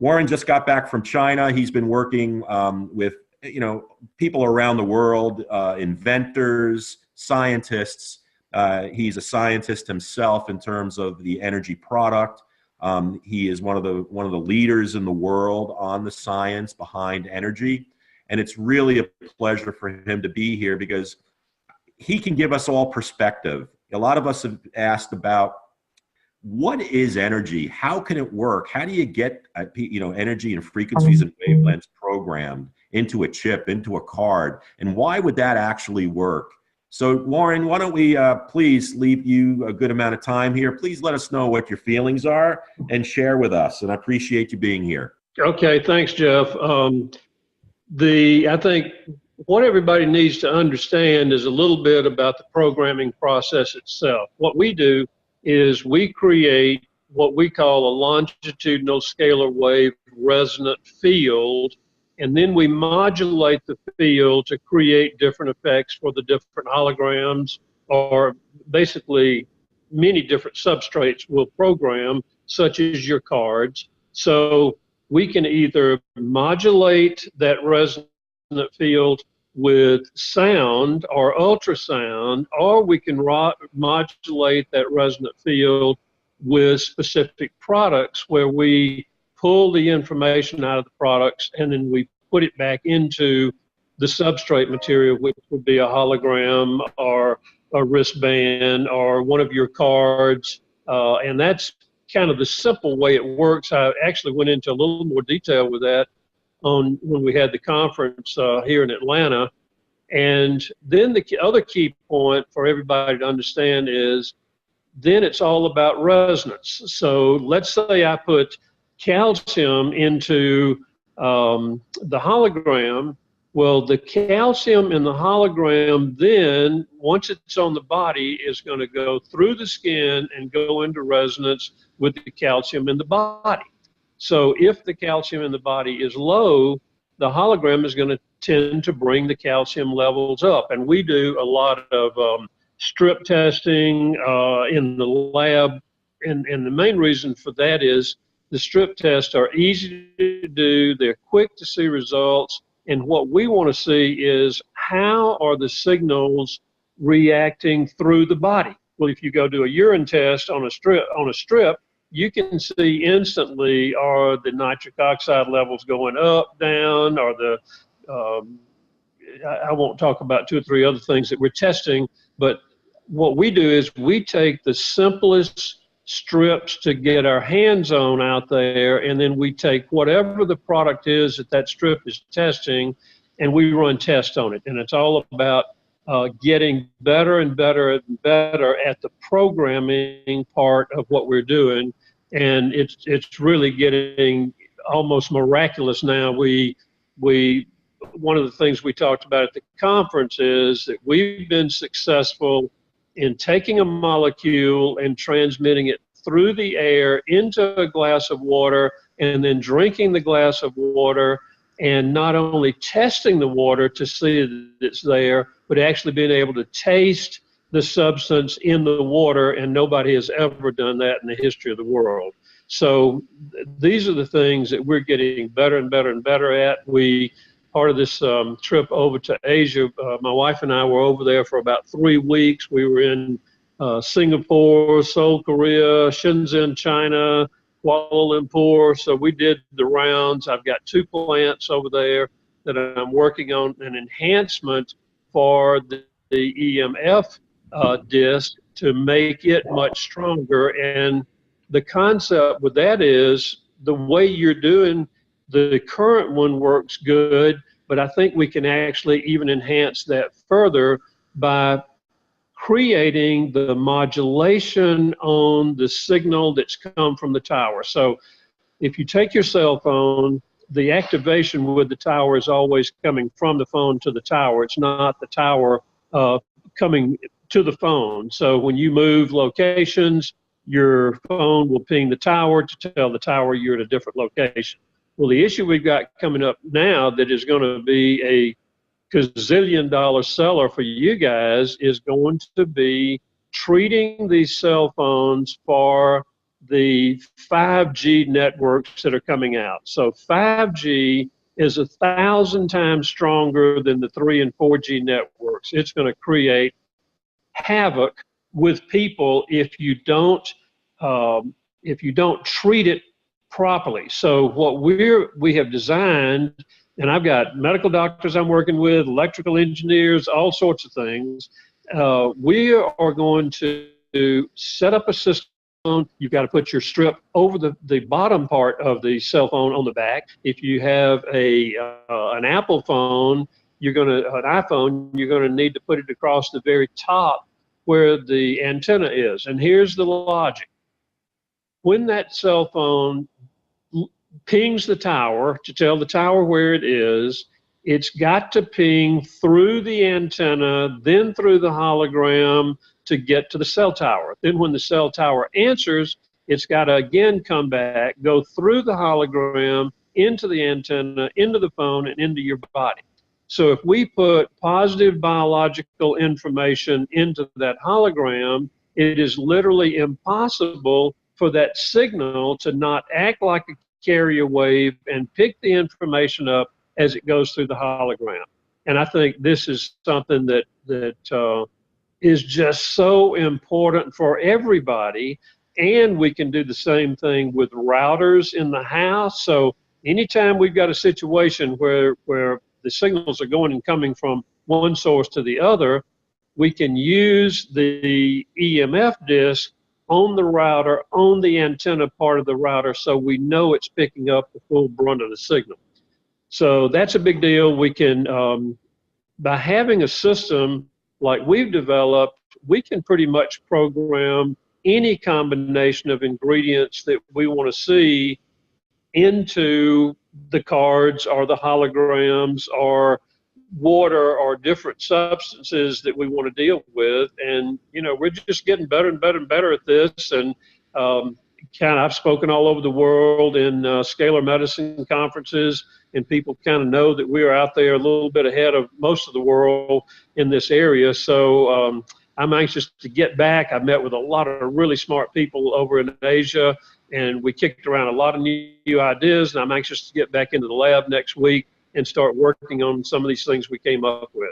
Warren just got back from China. He's been working with people around the world, inventors, scientists. He's a scientist himself in terms of the energy product. He is one of the leaders in the world on the science behind energy, and it's really a pleasure for him to be here because he can give us all perspective. A lot of us have asked about what is energy, how can it work, how do you get energy and frequencies and wavelengths programmed into a chip, into a card, and why would that actually work? So Warren, why don't we please leave you a good amount of time here. Please let us know what your feelings are and share with us. And I appreciate you being here. Okay, thanks, Jeff. I think what everybody needs to understand is a little bit about the programming process itself. What we do is we create what we call a longitudinal scalar wave resonant field, and then we modulate the field to create different effects for the different holograms, or basically many different substrates we'll program, such as your cards. So we can either modulate that resonant field with sound or ultrasound, or we can modulate that resonant field with specific products where we pull the information out of the products and then we put it back into the substrate material, which would be a hologram or a wristband or one of your cards. And that's kind of the simple way it works. I actually went into a little more detail with that when we had the conference here in Atlanta. And then the other key point for everybody to understand is then it's all about resonance. So let's say I put calcium into the hologram. Well, the calcium in the hologram then, once it's on the body, is going to go through the skin and go into resonance with the calcium in the body. So if the calcium in the body is low, the hologram is going to tend to bring the calcium levels up. And we do a lot of strip testing in the lab. And the main reason for that is the strip tests are easy to do, they're quick to see results, and what we want to see is how are the signals reacting through the body. Well, if you go do a urine test on a strip, you can see instantly are the nitric oxide levels going up, down, or I won't talk about 2 or 3 other things that we're testing, but what we do is we take the simplest strips to get our hands on out there, and then we take whatever the product is that strip is testing, and we run tests on it. And it's all about getting better and better and better at the programming part of what we're doing. And it's really getting almost miraculous now. One of the things we talked about at the conference is that we've been successful in taking a molecule and transmitting it through the air into a glass of water, and then drinking the glass of water, and not only testing the water to see that it's there, but actually being able to taste the substance in the water, and nobody has ever done that in the history of the world. So these are the things that we're getting better and better and better at. Part of this trip over to Asia, my wife and I were over there for about 3 weeks. We were in Singapore, Seoul, Korea, Shenzhen, China, Kuala Lumpur. So we did the rounds. I've got 2 plants over there that I'm working on an enhancement for the EMF disc to make it much stronger. And the concept with that is the way you're doing the current one works good, but I think we can actually even enhance that further by creating the modulation on the signal that's come from the tower. So if you take your cell phone, the activation with the tower is always coming from the phone to the tower. It's not the tower coming to the phone. So when you move locations, your phone will ping the tower to tell the tower you're at a different location. Well, the issue we've got coming up now that is going to be a gazillion-dollar seller for you guys is going to be treating these cell phones for the 5G networks that are coming out. So 5G is 1,000 times stronger than the 3 and 4G networks. It's going to create havoc with people if you don't treat it properly. So what we have designed, and I've got medical doctors I'm working with, electrical engineers, all sorts of things. We are going to set up a system. You've got to put your strip over the bottom part of the cell phone on the back. If you have an Apple phone, an iPhone, you're going to need to put it across the very top where the antenna is. And here's the logic. When that cell phone pings the tower to tell the tower where it is, it's got to ping through the antenna, then through the hologram to get to the cell tower. Then when the cell tower answers, it's got to again come back, go through the hologram, into the antenna, into the phone, and into your body. So if we put positive biological information into that hologram, it is literally impossible for that signal to not act like a carrier wave and pick the information up as it goes through the hologram. And I think this is something that is just so important for everybody. And we can do the same thing with routers in the house. So anytime we've got a situation where the signals are going and coming from one source to the other, we can use the EMF disc on the router, on the antenna part of the router, so we know it's picking up the full brunt of the signal. So that's a big deal. We can, by having a system like we've developed, we can pretty much program any combination of ingredients that we want to see into the cards or the holograms or water or different substances that we want to deal with. And, we're just getting better and better and better at this. And I've spoken all over the world in scalar medicine conferences, and people kind of know that we are out there a little bit ahead of most of the world in this area. So I'm anxious to get back. I've met with a lot of really smart people over in Asia, and we kicked around a lot of new ideas, and I'm anxious to get back into the lab next week and start working on some of these things we came up with.